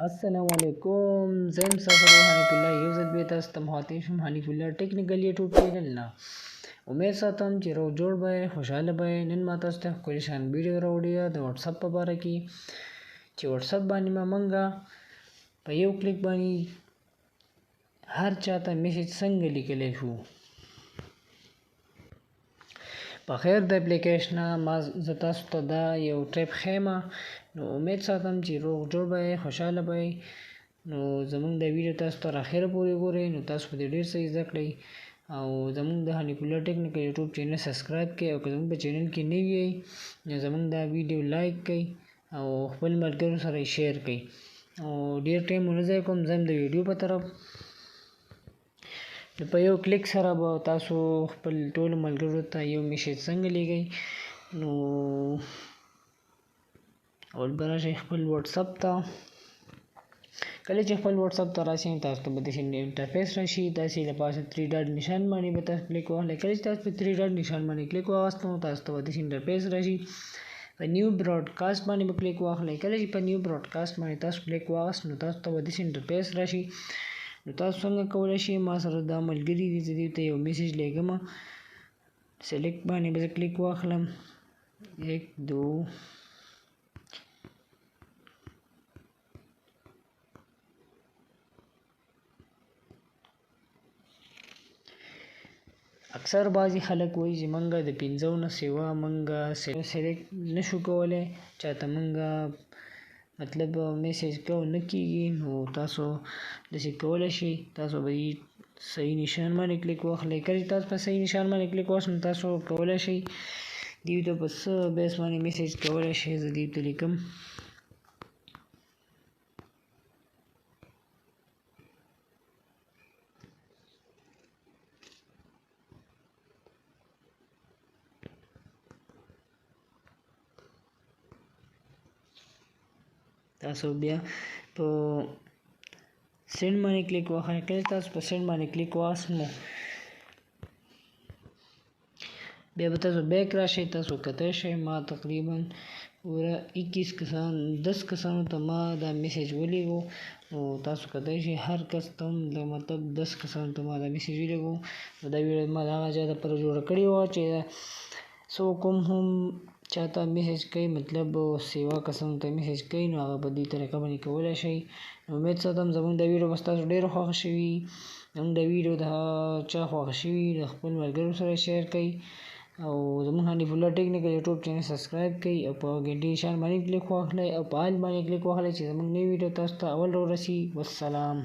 असलकुम ज़ैम सफ़र हनीफुल्लाह यूज़र बेता तमहाती शुम हनीफुल्लाह टेक्निकल यूट्यूब चैनल ना उम्मीद सातम چې رو جوړ به خوشاله به نن ماته ست کولی شان ویډیو راوړیا د واتس اپ په اړه کې چې واتس اپ باندې مونږه په یو کلیک باندې هر چاته میسج څنګه لیکلی شو په خیر د اپلیکیشن ما زه تاسو ته دا یو ټریپ خیمه نو امید ساتم چې روغ جوړ به خوشاله به نو زمونږ د ویډیو تاسو تر اخره پورې ګورئ نو تاسو په دې ډیر څه زده کړئ او زمونږ د حنیفالله ټیکنیکل یوټیوب چینل سبسکرایب کړئ او که زمونږ په چینل کې نوي یئ نو زمونږ دا ویډیو لایک کړئ او خپل ملګرو سره یې شیر کړئ او ډیر ټایم ونه ضایع کوم ځم د ویډیو په طرف په یو کلیک سره به تاسو خپل ټول ملګرو ته یو میسج څنګه لیږئ نو اول به راشئ خپل واتس اپ ته کله چې خپل واتس اپ ته راشئ تاسو ته به داسې انټرفیس راشي داسې د پاسه 3 ډاټ نشان باندې به تاسو کلیک واخلئ کله چې تاسو په 3 ډاټ نشان باندې کلیک واخلئ نو تاسو ته به داسې انټرفیس راشي په نیو براډکاسټ باندې به کلیک واخلئ کله چې په نیو براډکاسټ باندې تاسو کلیک واخلئ نو تاسو ته به داسې انټرفیس راشي نو تاسو څنګه کولی شئ ما سره دا ملګري دي زه دې ته یو میسج لیږم سلیکټ باندې به زه کلیک واخلم 1 2 اکثر بعضی خلک وایي چې مونږ د 15 نه سوا مونږ سلیکټ نشو کولی چاته مونږ مطلب میسج کو نه کیږي نو تاسو داسې کولی شئ تاسو به صحیح نشان باندې کلیک واخلئ کله چې تاسو په صحیح نشان باندې کلیک واخلئ نو تاسو کولی شئ دوی ته په څه بیس باندې میسج کولی شئ زه دوی ته لیکم تاسو بیا په سند باندې کلیک واخلئ کله تاسو په سند باندې کلیک واخلئ بیا به تاسو بیک راشئ تاسو کتای شئ ما تقریبا پورا 21 کسان 10 کسانو ته ما دا میسج ولیږو نو تاسو کتای شئ هر کس ته مطلب 10 کسانو ته ما دا میسج ولیږو نو دا ویډیو ما د هغه چا دپاره جوړه کړې وه چې څوک هم چاته میسج کوي مطلب سیوا کسانو ته میسج کوي نو هغه په دې طریقه باندې کولی شئ امید ساتم زموږ د ویډیو به ستاسو ډېره خوښه شوي زموږ د ویډیو د چا خوښه شوي د خپل ملګرو سره شیر کړئ او زموږ حنیفالله ټیکنیکل یوټیوب چینل سبسکرایب کړئ او په ګنټې نشان باندې کلیک واخلئ او په آل باندې کلیک واخلئ چې زموږ نوې ویډیو تاسو ته اول راورسي والسلام